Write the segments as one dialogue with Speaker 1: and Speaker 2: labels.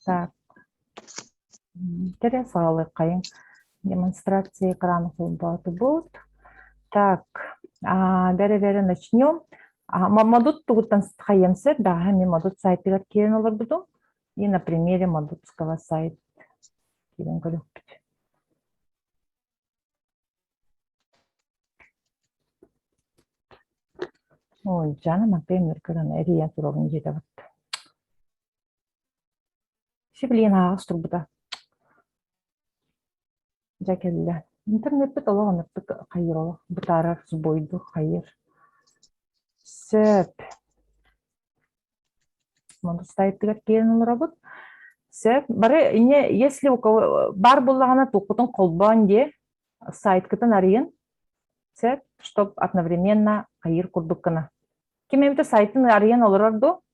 Speaker 1: Так. Интересно, кайын. Демонстрация экрана будет. Так, бәрі начнем. Модут тугуттан хайымсы, да, хами модут сайты керен олар буду. И на примере модутского сайта. Ой, жана например, когда эрия туровын жете вот. Сиблин ағыз турбуда. Жакелле. Интернет бит олағын қайыр олақ. Бұтарар сбойду қайыр. Сөп. Модут сайты керен олар буд. Сөп. Бары, если у кого бар болағына тоқытын қолбан де сайт кітін арыйын. Сөп, чтоб одновременно қайыр күрдіккіні. Кемемді сайтын арыйын оларду.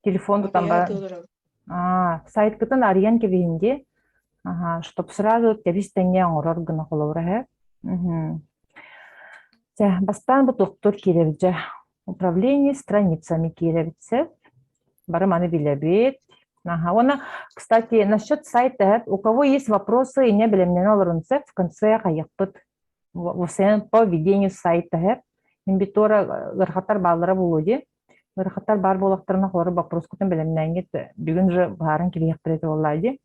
Speaker 1: Телефонду там бар. Сайт кітін арыйын кебейінде. Чтоб сразу тебістенге оңырар гына қолауыра. Бастан бұл тоқтыр керевді. Управление страницами керевді. Бары маны билебет. Она, кстати, насчет сайта, у кого есть вопросы и не билемнен оларын в конце қайықпыт. По ведению сайта. Инбитора ғырхаттар балыра болуде. Ғырхаттар бар болақтарына қолары вопрос күтін білемнен бүгін же барын келеек біреті олайды.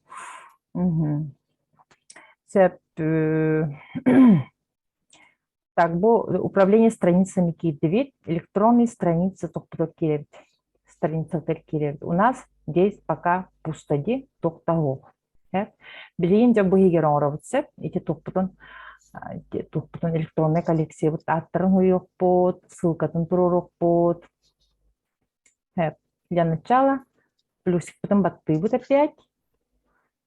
Speaker 1: Так, управление страницами кидевит, электронные страницы тоқтырып керевит. Страницалар керевит. У нас здесь пока пустоди тоқтауық. Білейін де бұйгер оңырабытсып, эти тоқтырын электронная коллекция. Вот аттырын ұйық под, ссылкатын тұрырық под. Для начала плюсик потом батты будет опять.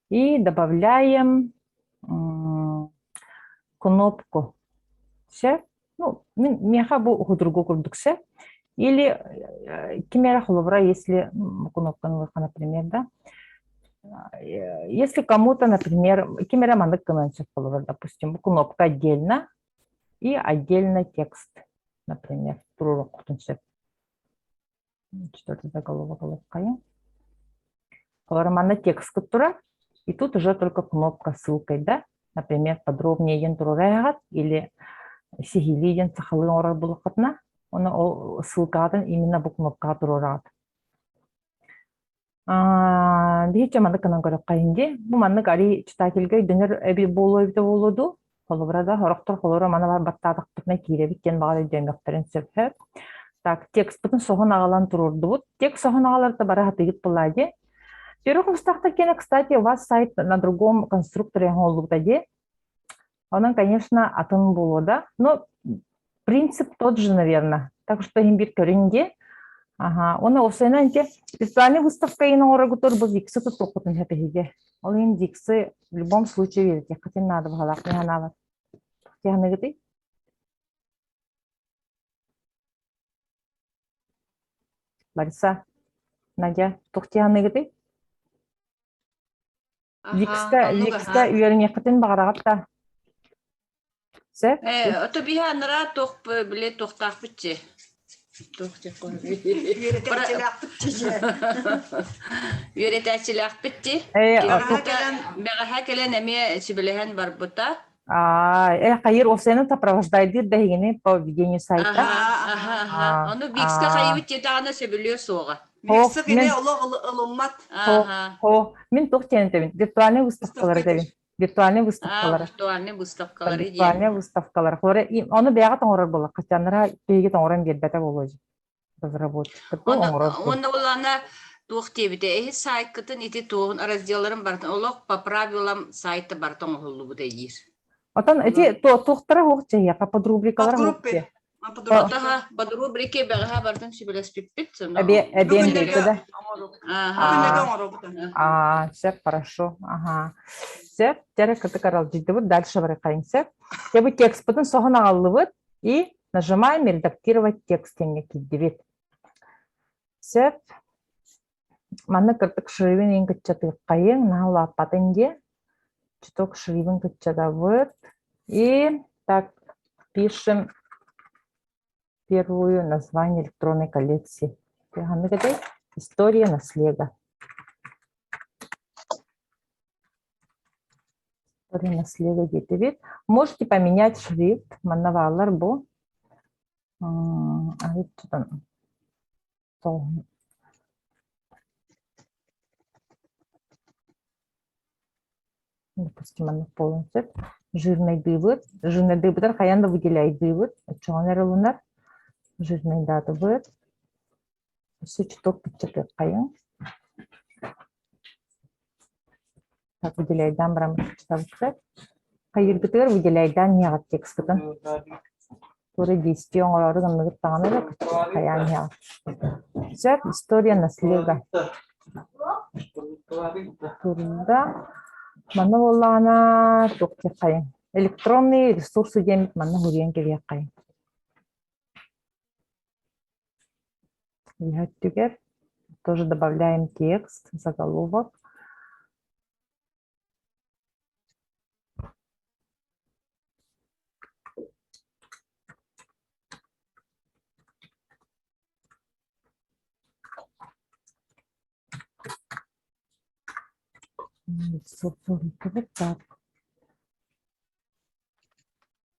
Speaker 1: И добавляем кнопку. Все. Ну, меха будет другой курдуксе. Или кемера холовра, если кнопка, например, да. Если кому-то, например, кемера мандык канончик холовра, допустим, кнопка отдельно и отдельно текст, например, четвертый заголовок головкая. Холовра текст, который. И тут уже только кнопка ссылкой, да? Например, подробнее ентурурайгат или сигилиден сахалын орар булакатна. Он ссылкадан именно bu кнопка турурат. Бихиче мандык канан көрөк кайынди. Бу мандык ари читательге дөнөр эби болойбу болоду. Холоврада хорохтор холовра мана бар баттадыктыкна киребиттен багы демектерин сөпөп. Так, текст бутун согон агалан турурду. Текст согон агаларда бара хатыгыт булайды. Первых местах, кстати, у вас сайт на другом конструкторе Голубдаде. Он, конечно, атын было, да? Но принцип тот же, наверное. Так что имбир коренге. Он осенанте специальная выставка и на орагутор был диксы тут только на пеге. Он диксы в любом случае видите, хотя надо в головах не ганала. Я наготы. Лариса, Надя, тухтя наготы. Дикста үйеріне қытын бағарағатта. Сәп?
Speaker 2: Ото биха анара тоқ біле тоқтақ бітче. Үйретәчіләқ бітче. Бәғаға келен әме сібіліген бар бұта.
Speaker 1: Қайыр осыны сопровождайды дәйгені по ведению сайта.
Speaker 2: Оны биксқа қайы бітче тағына сөбілі соға.
Speaker 1: Мен тоқтен өтемін. Виртуальный выставкалар. Оны бәға тоңырар болы. Қачаныра бейге тоңыран бербәті болу. Разработчик.
Speaker 2: Оны олана тоқты бейді. Сайт күтін еті тоғын разделларын бартын. Олық по правилам сайты бартын олы бұда ер.
Speaker 1: Отан әте тоқтыра хоқче, под рубрикалар хоқче.
Speaker 2: Под рубрики бәға бартын шибілес пиппит.
Speaker 1: Әбен дейті да. Все, хорошо. Все, теперь карал вот дальше вырыкаемся. Я бы текст потом согнал и нажимаем редактировать текст. Все. Мана карток шривен инкачаты каен на лапатенге. Чуток шривен качада вот. И так пишем первую название электронной коллекции. История наследа. История наследия детей. Можете поменять шрифт. Манавалар бу. Допустим, она полностью. Жирный дыбыт. Жирный дыбыт. Хаянда выделяет дыбыт. Чонер лунар. Жирный даты быт. Все чуток подчеркивает каян. Так выделяет дам брам читавцы. Хайыр битер выделяет дан ягат текстын. Туры действия оңорорын нығыт тағаны да каян ягат. Все, история наследия. Турда. Мана боллана тоқты қайын. Электронный ресурсы демек мана хуриян келе қайын. Вихаттюгер. Тоже добавляем текст, заголовок. Так.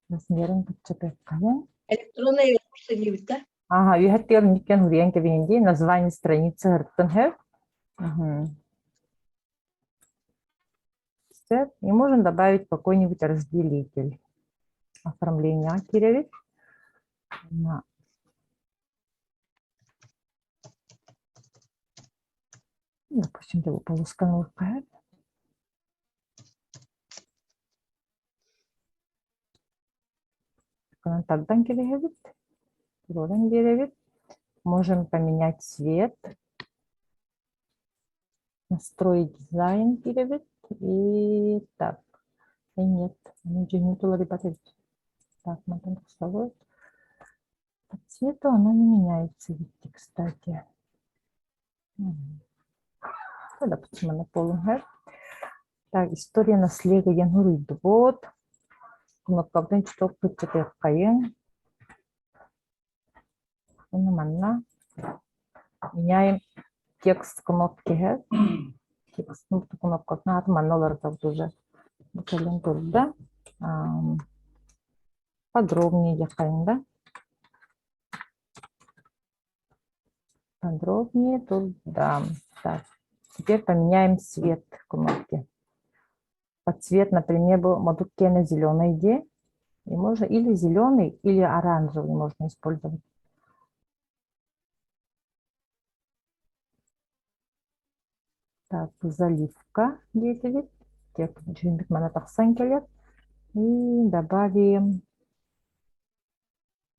Speaker 1: Размером подчеркивать қайын.
Speaker 3: Электронный ресурсы дейбит да?
Speaker 1: Ага, вихаттюгер никен хуриян келе название страницы хырттын хэв. И можем добавить какой-нибудь разделитель. Оформление киревит. Допустим, его полусканул. Тогда киревит. Можем поменять цвет. Настроить дизайн киревит. И так. И нет. Не было, ребята. Так, смотрим, что по цвету она не меняется, видите, кстати. Допустим, она полная. Так, история наследия янгуруйду. Вот. Кнопка что подчеркивает каен. Меняем текст кнопки. Текст кнопка на манолар уже. Да? Подробнее яхаем, да? Подробнее тут, да. Так. Теперь поменяем цвет кнопки. Под цвет, например, был модуккена зеленый идея. И можно или зеленый, или оранжевый можно использовать. Так, заливка. Где-то и добавим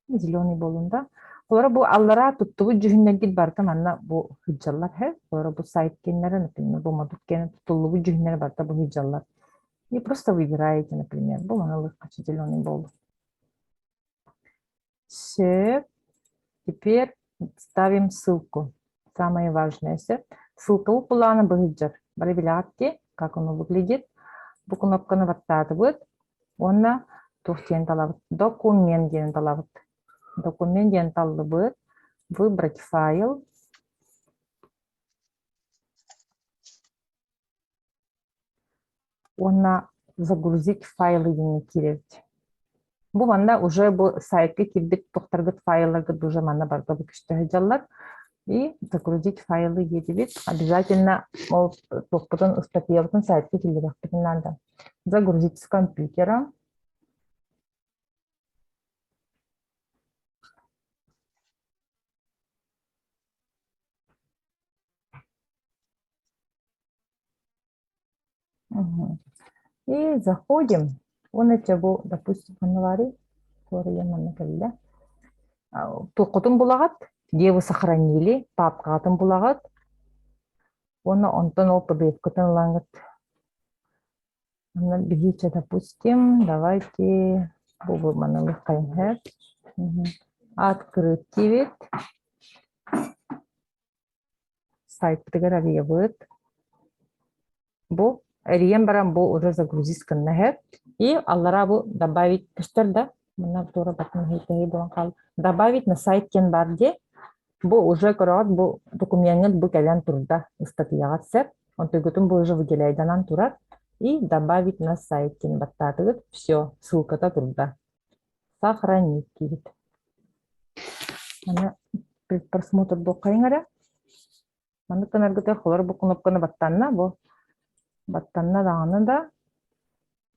Speaker 1: зеленый болунда. Олар бу аллара туттубу жүһүннергит барта манна бу хыджаллар хэ. Олар бу сайт кеннери, например, бу модуккена туттулубу жүһүннер барта бу хыджаллар. И просто выбираете, например, бу маналык зеленый болу. Все. Теперь ставим ссылку. Самое важное. Ссылка у плана быхыджар. Барабилятки, как он выглядит. Бу кнопканы ваттатыбыт. Онна тухтен талабыт. Документ ден талабыт. Документ ден талабыт. Выбрать файл. Онна загрузить файлы ден киревить. Бу манда уже бу сайтка кирбит тухтаргыт файларгыт уже манда барда бу күчтө жаллар. И загрузить файлы едибит. Обязательно тухпутун статьябытын сайтка кирбит надо. Загрузить с компьютера. И заходим. Он это был, допустим, фанвари, который я манакалда. Токотун булагат, где вы сохранили, папкатун булагат. Он PDF-катун лангат. Видите, допустим, давайте открыть вид. Сайт пригоравливает. Бу Рием барам бу уже загрузить сканнахет. И аллара бу добавить пустарда. Добавить на сайт кен барде. Бу уже корот бу документ бу кален турда. Статья сеп. Он тегутун бу уже выделяет данан турат. и добавить на сайт кин баттатыгыт. Все, ссылка-то турда. Сохранить кибит. Аны предпросмотр бокайыңара. Маны кынаргыта холор бу кнопканы баттанна бу. Баттанна даганы да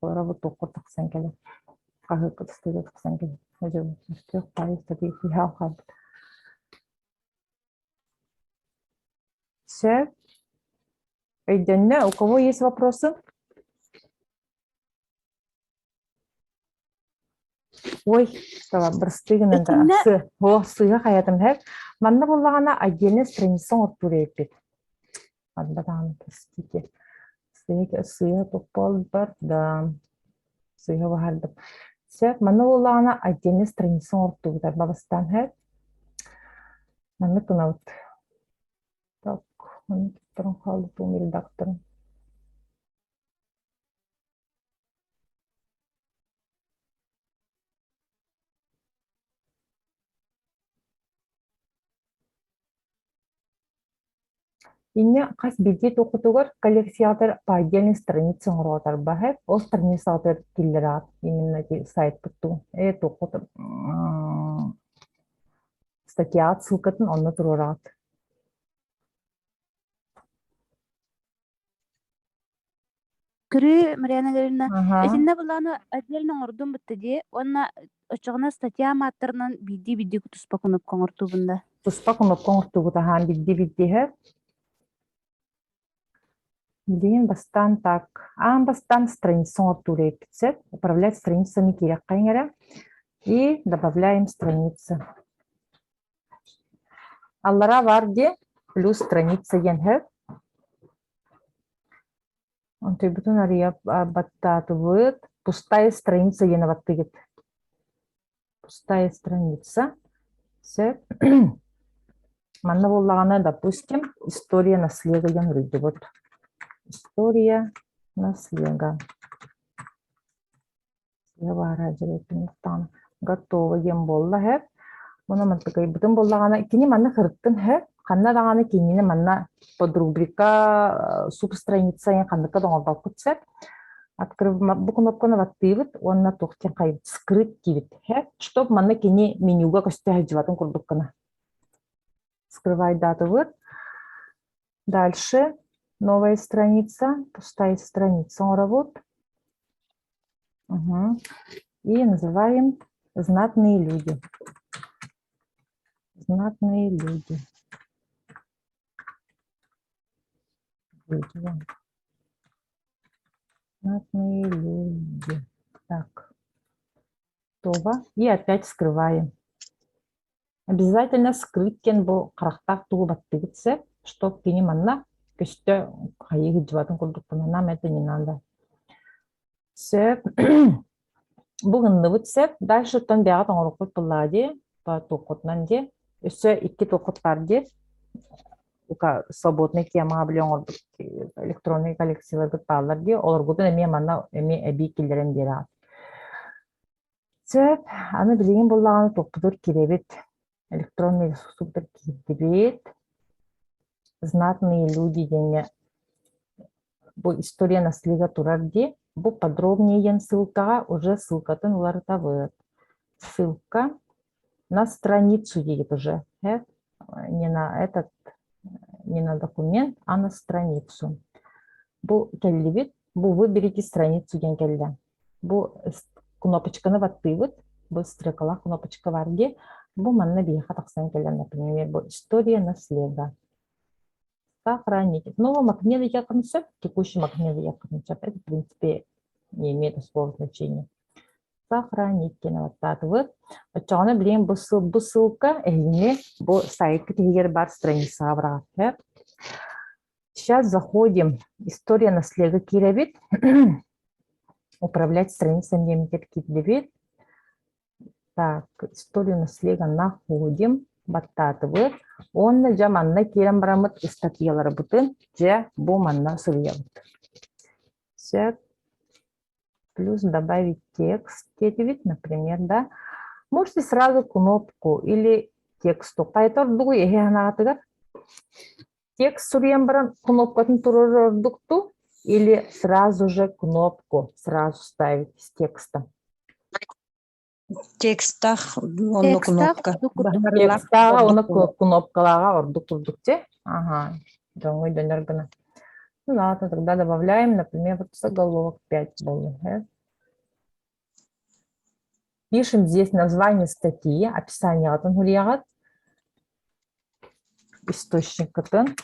Speaker 1: холора бу токко таксан келе. Кахы кыстыгы таксан келе. Өжө үстө пайыз таби фихал хал. Все. Эйденне, у кого есть вопросы? Ой, става бірстігін енді сыға қаятым әк. Манда болағана отдельный страницаң отпурейпет. Манда дағаны кестеке. Сыға тоқпал бар, да. Сыға бағардым. Сәк, манда болағана отдельный страницаң отпурейпет. Бабастан әк. Манда күнауыт. Так, мында тұттырын қалды тұғым редакторын. Инне қас бедет оқытуғыр коллекциятыр по отдельной странице ғырғатар бәхіп, ол страницатыр келдірат, именно сайт бұтту. Это оқытып, статья ссылкатын онны тұрырат.
Speaker 4: Күрі, Марьяна Галина, әсінне бұланы отдельно ордун бұтты де, онна очығына статья маттарынан бидді күтіспа күніп қоңырту бұнда.
Speaker 1: Тұспа күніп қоңырту бұтахан бидді хеп. Блин, бастан так. Бастан страницу оттурейпцет. Управлять страницами кирек кайнера. И добавляем страницы. Аллара варди плюс страница енхев. Он требует ария баттатывает. Пустая страница енаваттыгет. Пустая страница. Все. Манна боллагана, допустим, история наследия янрыды. Вот. История наследия. Готово ем болла хеп. Муна мантыкай бутын боллагана кини манна кырыттын хеп. Канна даганы кинине манна подрубрика субстраница ян канныка доңолдал кутсеп. Открыв бу кнопканы ваттыбыт, онна тоқтен кайбыт скрыть кибит хеп. Чтоб манна кини менюга көстө жибатын курдуккана. Скрывай дату вот. Дальше. Новая страница, пустая страница, он работает. И называем знатные люди. Знатные люди. Знатные люди. Так. Готово. И опять скрываем. Обязательно скрыть кен был крахтах тугу баттыгытсе, чтоб кинеманна көстө хайыгы жибатын курдукпун, нам это не надо. Сөп, бүгінді бұтсеп, дальше тон бяға тоңырықпыт бұллади, ба тоқытнан де, өсі 2 тоқыт бар де, свободный тема білен ордық электронный коллекциялар бұтталар де, олар бұдын әме манна әме әбей келдерін бері ат. Сөп, аны білеген бұллағаны тоқпыдыр керебет, электронный ресурстар керебет, знатные люди деньги. Бу история наследия турарди. Бу подробнее ссылка уже ссылка-то улартавыт. Ссылка на страницу едет уже. Не на этот, не на документ, а на страницу. Бу келливит. Бу выберите страницу деньги. Бу кнопочка на ваттывыт. Бу стрекала кнопочка варди. Бу манна биеха таксан келен, например, бу история наследия. Сохранить. Снова магнитный концепт, текущий магнитный концепт, это в принципе не имеет особого значения. Сохранить. Вот так вот. Почему блин бу ссылка, или бу сайт, где бар страница обратно. Сейчас заходим. История наследия киревит. Управлять страницами метки девит. Так, историю наследия находим. Баттатывы. Он же манна кирем барамыт статьялары бутын, же бу манна сырьявыт. Все. Плюс добавить текст. Вид, например, да. Можете сразу кнопку или тексту. Поэтому текст сурьям барам кнопкатын турурдукту или сразу же кнопку сразу ставить с текстом?
Speaker 3: Текстах онно
Speaker 4: Текстах
Speaker 3: кнопка.
Speaker 1: Текстага оны кнопкалага ордук те. Ага, жаңы дөнергіні. Ну ладно, тогда добавляем, например, вот заголовок 5 был. Пишем здесь название статьи, описание атын хулиягат, источник атын.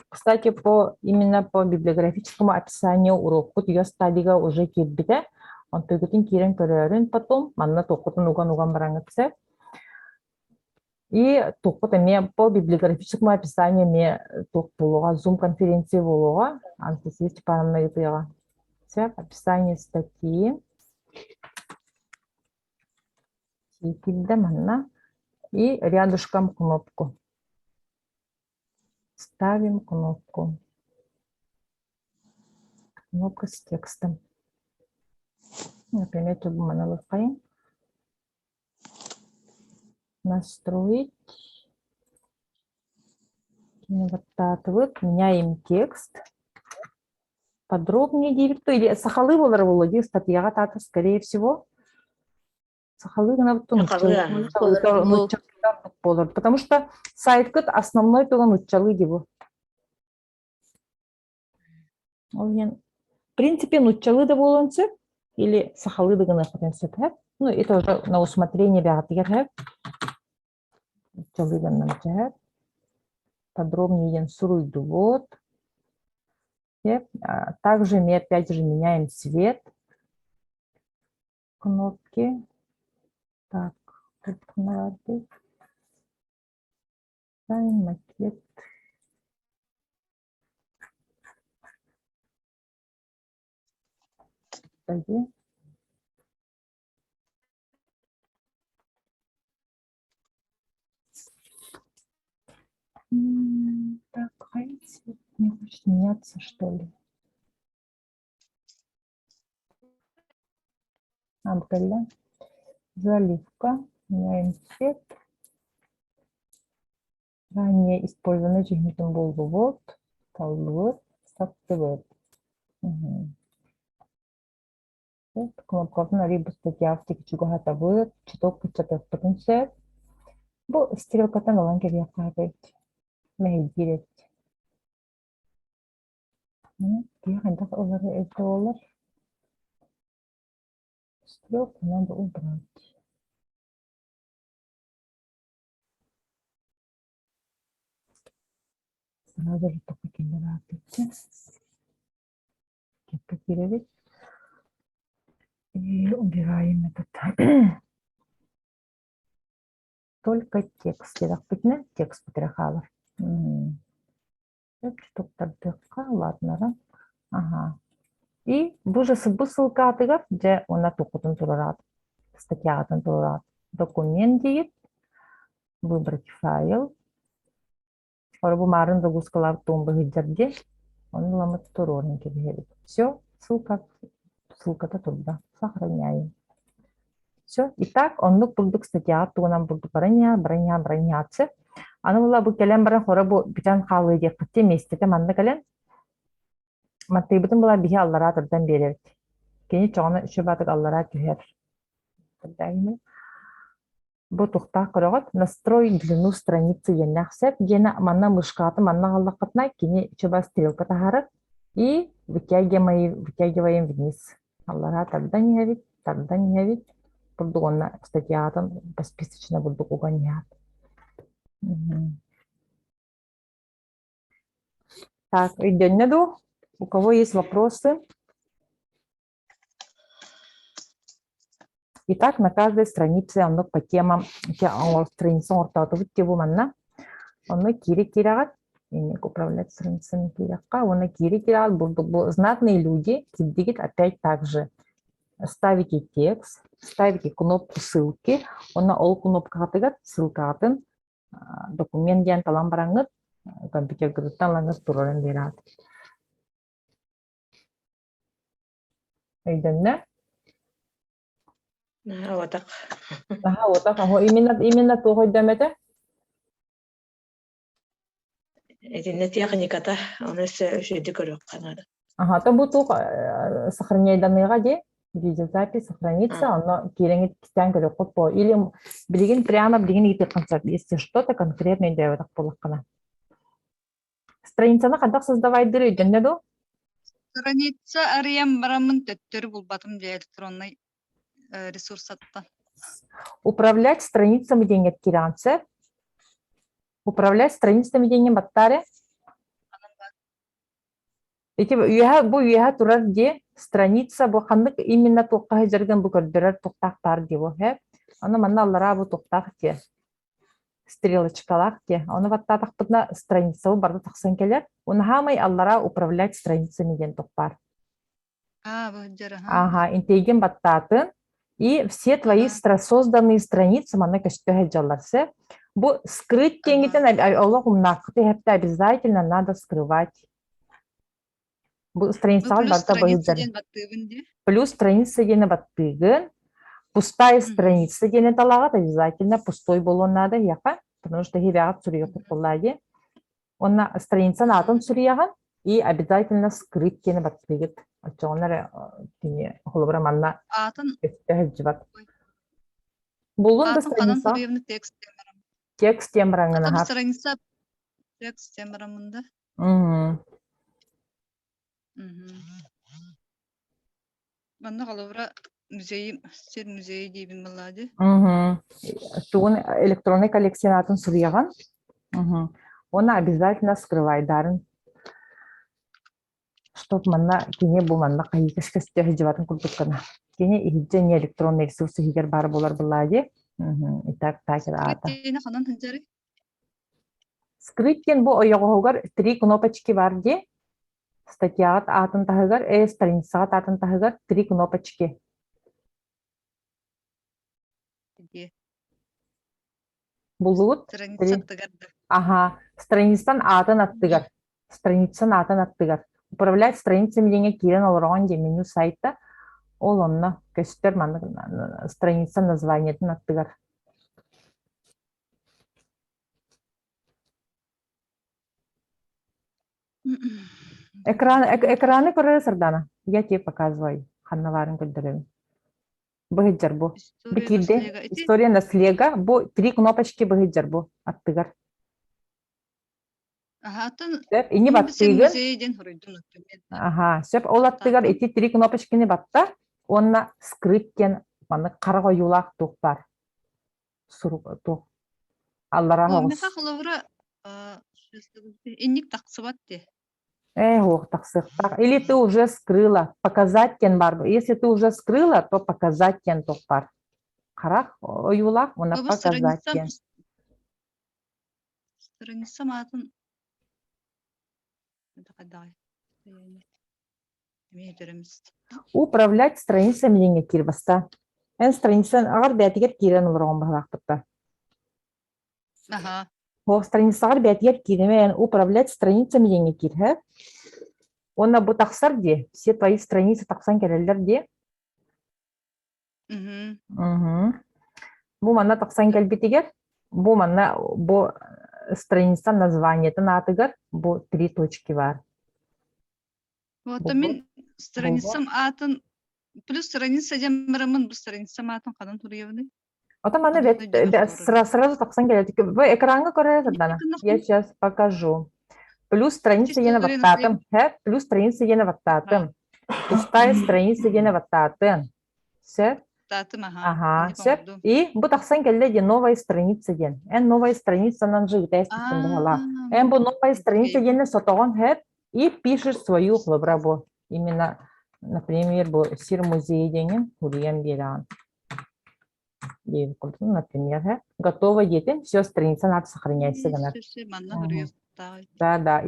Speaker 1: Кстати, именно по библиографическому описанию урок. Вот ее стадига уже кирбите. Он төгітін керен көрерін потом, манна тоқытын уган бараңытсы. И тоқыт эме по библиографическому описанию ме тоқ болуға, зум-конференции болуға, Анастасия Степановна ютыяға. Описание статьи. Килді манна. И рядышком кнопку. Ставим кнопку. Кнопка с текстом. Например, тут мы выбираем. Настроить. Вот так вот. Меняем текст. Подробнее директор. Или сахалы володеют статья, скорее всего. Сахалы потому что сайт основной то учалы его. В принципе, нучалы да болонцы или сахалы да гына потенциал. Ну, это уже на усмотрение бягатыгер. Нучалы да намчат. Подробнее суруйду вот. Также мы опять же меняем цвет кнопки. Так, тут надо. Ставим макет. Так, цвет не хочет меняться, что ли? Абгаля. Заливка. Меняем цвет. Ранее использованный жигнитом был вот. Талвуд. Сактывуд. Кнопка на рибу статья в тексту готовы. Читок початок потенциал. Бо стрелка-то на ланке вяхает. Мегдирет. Я хотел это олар. Стрелку надо убрать. Сразу же только генератор. Копировать. И убираем этот. Только текст. Текст потряхала. Ладно, да? Ага. И уже ссылка атыгап, где она тукутун турат. Статья атын турат. Документ дейт. Выбрать файл. Орбу марын загрузкалар тумбы гиджарде. Он ламат турорники бегает. Все, ссылка-то туда. Сохраняем. Все. Итак, он бурдук статья, то нам бурдук броняться. Она была бы келем баран хорабу битан халы деп кытте местете манда келен. Маттайбытын была бихи аллара турдан берет. Кени чоғына үші батык аллара түйер. Бу тухта кырогот настрой длину страницы еннахсеп гена манна мышкаты манна галлакытна кени чоба стрелка тахарып и вытягиваем вниз. Аллара тардан явит. Бурдугонна статьятын посписочно бурдук угонят. Так, идённеду. У кого есть вопросы? Итак, на каждой странице он по темам, страница он кири-кирагат, управлять страницами киряка, он кири-кирагат, знатные люди, кидигит опять также. Ставите текст, ставите кнопку ссылки, он на ол кнопка атыгат, ссылка атын, документ ян талам бараңыт, компьютер грыттан лаңыз турарын берат. Айденне?
Speaker 3: Отак.
Speaker 1: Именно то хойдамете?
Speaker 3: Эдинне техниката, оны сөйді көрөк қанады.
Speaker 1: Ага, то бутук сохраняйданыга де видеозапись сохранится, оно киреңит кистян көрө копо. Или билигин прямо билигин ите концерт, если что-то конкретное делать полакана. Страницаны кандак создавайдыр өйдөннө до?
Speaker 5: Страница арыям барамын төттөрү булбатым же электронный ресурсаттан.
Speaker 1: Управлять страницами денег киранце. Управлять страницами денег баттаре. Эти бу үеһэ турар де страница бу хандык именно токка жерген бу көрдөрөр токтактар ди бу хэ. Аны манна аллара бу токтак те. Стрелочкалар те. Аны баттатак бутна страница барды таксан келер. Уны хамай аллара управлять страницами ден токпар.
Speaker 5: Бу жара.
Speaker 1: Ага, интеген баттатын. И все твои созданные страницы манна көстөһө жалларсы. Бу скрыть теңитен Аллах умнакты хепте обязательно надо скрывать. Бу страницалар барта быйдар. Плюс страница дене баттыгын. Пустая страница дене талагат обязательно пустой болон надо, яка? Потому что хибягат сурьёк боллади. Онна страница атын сурьяган и обязательно скрыть дене баттыгыт. Очоңнар тине холобра манна
Speaker 5: Атын
Speaker 1: эстехҗибат. Булун да страница текст тембраңына хап.
Speaker 5: страница текст тембрамында. Манна қалыбыра сер музейі дейбін болады.
Speaker 1: Тугун электронный коллекционатын сурьяган. Оны обязательно скрывай дарын. Чтоб манна кене бу манна кайыкыш көстө жибатын курдуккана. Кене ихиджен не электронный ресурсы хигер бар болар буллади. Итак, такер ата.
Speaker 5: Скриптейна ханан ханжары?
Speaker 1: Скриптен бу оёгогар 3 кнопочки бар ди. Статьягат атын тахыгар, страницагат атын тахыгар 3 кнопочки. Булут.
Speaker 5: Страница тыгарды.
Speaker 1: Ага, страницадан атын аттыгар. Страницадан атын аттыгар. Управлять страницами дене кирен олоргон де меню сайта. Ол онна көстөр манны страница названиятын аттыгар. Экраны көрөр сырдана. Я тебе показываю. Ханнаварын көндөрөм. Быгыджар бу. Бикиде история наслега. Бу 3 кнопочки быгыджар бу аттыгар. Ини баттыгын. Ага, сөп ол аттыгар эти 3 кнопочкины батта. Онна скриптен маны карга юлак тук бар. Сурук тук. Аллара хогус.
Speaker 5: Мека холовра инник таксыбат де.
Speaker 1: Или ты уже скрыла, показать кен бар. Если ты уже скрыла, то показать кен тук бар. Карак юлак, она показать кен.
Speaker 5: Страница матын.
Speaker 1: Управлять страницами дене кирбаста. Страница агар бәтигер кирен улраган бахлакта.
Speaker 5: Ага.
Speaker 1: Страницалар бәтигер киремен управлять страницами дене кирһе. Онна бу таксар де, все твои страницы таксан келелер де. Бу манна таксан келбитигер. Бу манна бу страница названиятын атыгар. Бу 3 точки бар.
Speaker 5: Вот мен страницам атын плюс страница демрамын бу страница атын кадан турuyabını.
Speaker 1: Это мана сразу таксан келет. Вы экранга көрөсүз дана. Я сейчас покажу. Плюс страница ене ваттатым. Плюс страница ене ваттатым. Пустая страница ене ваттатын. Все? Ага, все. И бу таксан келде де новая страница ден. Новая страница нан жыгытайсың дала. Бу новая страница ене сотогон хеп. И пишешь свою хлобрабу. Именно, например, бу сир музей денен хуриям беран. Например, готово детен, все, страница надо сохранять. Да.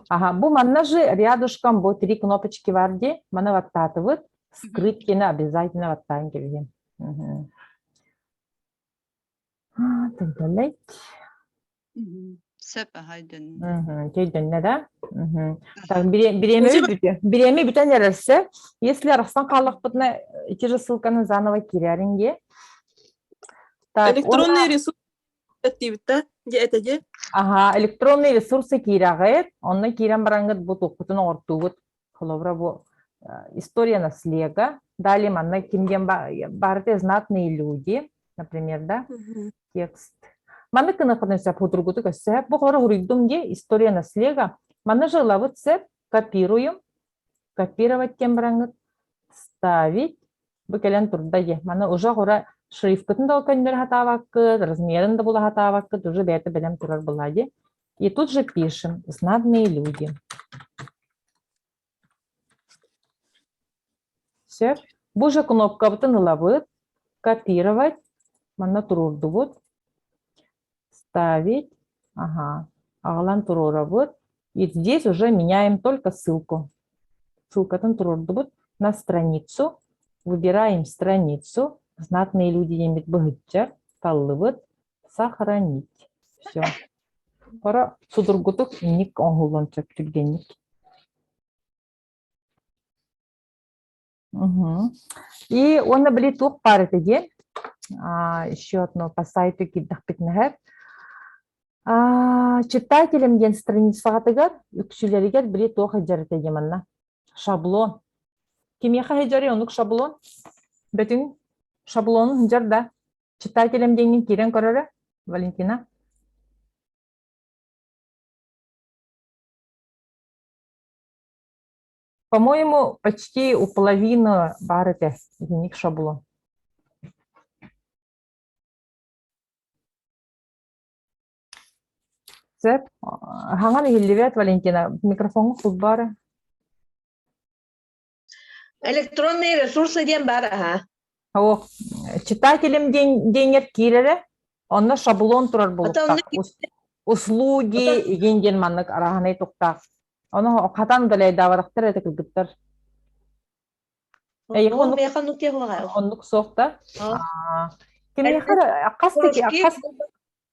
Speaker 1: Ага, бу манна же рядышком бу 3 кнопочки варди, мана ваттатывыт, скрыть кена обязательно ваттан келген.
Speaker 5: Сепа хайден.
Speaker 1: Кейден да? Так, береме бүтен ярасы. Если арастан қалақ бұтына эти же ссылканы заново киряринге.
Speaker 6: Электронный ресурс активита де.
Speaker 1: Ага, электронный ресурсы кирагыт. Онны кирен барангыт бұт оқытын ортуғыт. Холовра бу история наслега. Далее манна кимген барыте знатные люди, например, да, текст. Манна кына кынса подругуту көсө. Бу хора хуридум ге история наслега. Манна желавыт сеп копируем. Копировать тем брангыт. Ставить. Бу келен турда ге. Манна уже хора шрифтын да көндөр хатаваккы, размерын да була хатаваккы, уже бәті білем турар булади. И тут же пишем знатные люди. Все. Бу же кнопка бутын ылабыт. Копировать. Манна турурду бут. Ставить. Ага. Агалан турура бут. И здесь уже меняем только ссылку. Ссылка-тын турурду бут на страницу. Выбираем страницу. Знатные люди имеют быгытчар. Таллыбыт. Сохранить. Все. Пора судургутук ник оңгулончак жүргенник. И он облит тух пары теге. Еще одно по сайту киддах питнехер. Читателям ген страницаға тегер, үкшілерігер білет тух хаджары теге манна. Шаблон. Кемеха хаджары онук шаблон. Бөтін шаблон хаджарда. Читателям денген керен көрері, Валентина. По-моему, почти у половины барыты уник шаблон. Сеп, ханган елевет, Валентина, микрофон худ бары.
Speaker 3: Электронные ресурсы ден бар, ага.
Speaker 1: О, читателям денер кирере, онна шаблон турар булуктак. Услуги, ген маннык араханай туктак. Оны катан далай даварактар это кылгыттар. Оннук соқта. Кемехар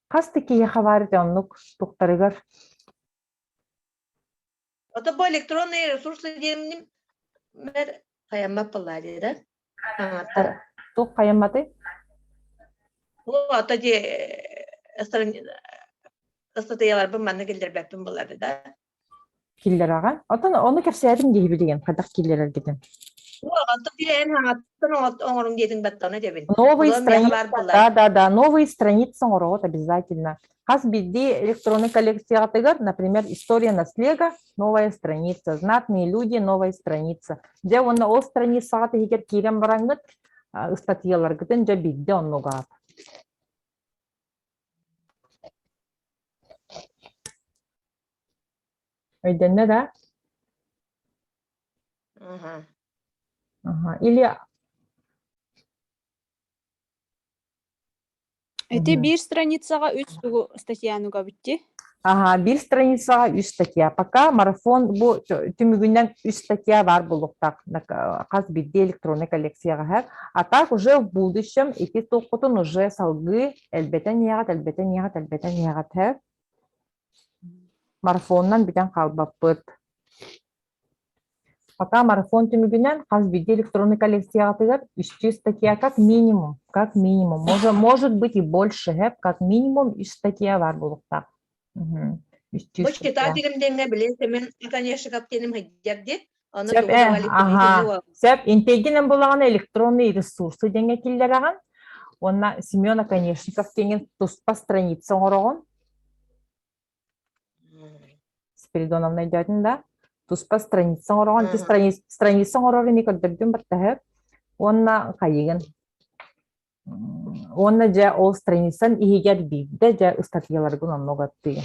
Speaker 1: кастыки яхаварите оннук туктарыгар.
Speaker 3: Это бу электронные ресурсы ден мер каямма паллади, да?
Speaker 1: Тук каямматы?
Speaker 3: Вот эти статьялар бу манны келдербеппин булады, да?
Speaker 1: Киллер ага. Отон оны кепсәдим диби деген кадак киллер деген. Новые страницы, да, новые страницы урод обязательно. Хас биди электронный коллекция тегар, например, история наслега, новая страница, знатные люди, новая страница. Где он на страница тегер кирем барангат, статьялар гитен же бидде он ногат. Öydenne да? Ага. Или...
Speaker 4: Это bir страницаға 3 статьянуға бітті.
Speaker 1: Ага, bir страницаға 3 статья. Пока марафон bu tümügünden 3 статья var buluktak. Каз бидде электронный коллекцияға хәр. А так уже в будущем эти тоқытын уже салгы әлбәтен ягат хәр. Марафоннан битен қалбаппыт. Пока марафон тümüгүнен каз бидде электронный коллекцияға тегер 300 статья как минимум. Может быть и больше, как минимум 3 статья var bulukta.
Speaker 3: Bu читателем денге билесе мен конечно каптеним хаджабди.
Speaker 1: Сеп интегинен булаган электронный ресурсы денге киллераган. Онна Семена Конечников деген туспа страница орогон. Спиридоновна дядин, да? Туспа страница орогон. Страница орогон не көрдөрдүм бартахып. Онна кайыгын. Онна жа ол страницан игер бигде жа статьяларгын оннога тыгын.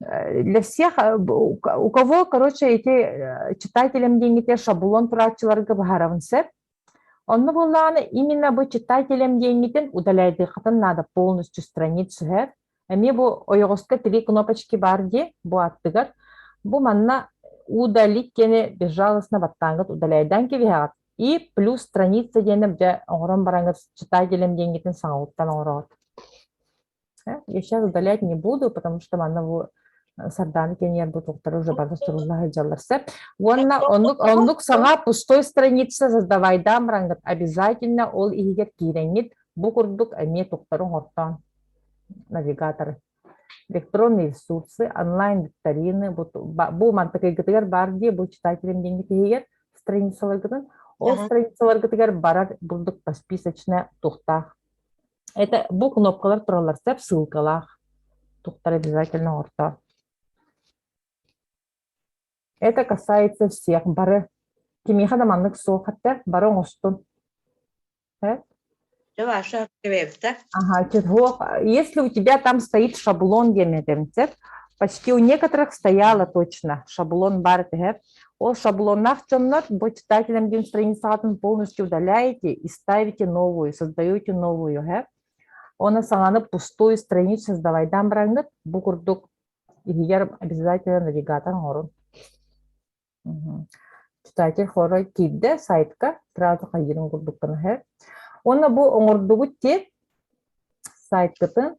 Speaker 1: Для всех, у кого, короче, эти читателям деньги шаблон турачыларга бахаравын сеп, онны булланы именно bu читателям деньгитен удаляйды хатын надо полностью страницу хеп. Эми бу ойгоска 3 кнопочки бар ди, бу аттыгар. Бу манна удалить кене безжалостно баттангат удаляйдан кевигат. И плюс страница дене бе оңрон барангат читателям деньгитен саңауттан оңрот. Я сейчас удалять не буду, потому что манна сардан кенер бу тоқтар уже барды суруллахы жаларсы. Оннук саңа пустой страница создавайдан барангат. Обязательно ол игер киренит. Бу курдук эме тоқтарын ортан навигаторы. электронные ресурсы, онлайн-викторины. Бұл мантыкайгытыгар бар дие, бұл читателем деньги тегер страницаларгытын. Ол страницаларгытыгар барар бурдук посписочная тухтах. Это бұл кнопкалар туралар сәп ссылкалах. Тухтар обязательно орта. Это касается всех. Бары кимиха да маннык соохаттар, бары оңостун.
Speaker 3: Ваша квебта.
Speaker 1: Ага, если у тебя там стоит шаблон, почти у некоторых стояло точно шаблон бар. О шаблонах чоннар, бо читателям день страницу полностью удаляете и ставите новую, создаете новую. Он саңаны пустую страницу создавайдан браңдык, букурдук, егер обязательно навигатор орун. Читатель хорой кидде сайтка, сразу хайырын курдукканы. Оны бұл оңырдығы те сайт-кытын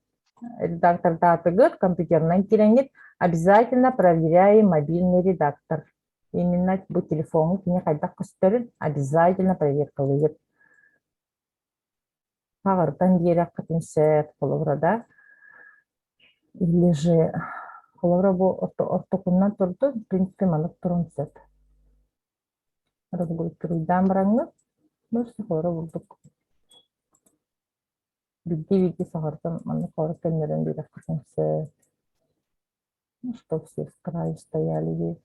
Speaker 1: редакторда атығыт, компьютернан керенгет, обязательно проверяем мобильный редактор. Именно бұл телефоны кене қайдақ күстерін обязательно проверкалыйып. Ағырдан берек қытынсет қолығырада. Или же қолығыра бұл ортықыннан тұрды, в принципе, манық тұрын сет. Разгулып тұрыйдан біраңы, мөрсі қолығыра бұлдық. Види сахардан маны хоры кеннерен бирек кысынсы. Что все с краю стояли есть.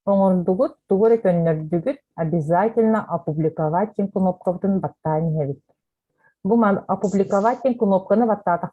Speaker 1: Оңордугут, тугуре көннөрдүгүт обязательно опубликовать кнопкасын баттаан хевит. Бу опубликовать кнопканы баттаатак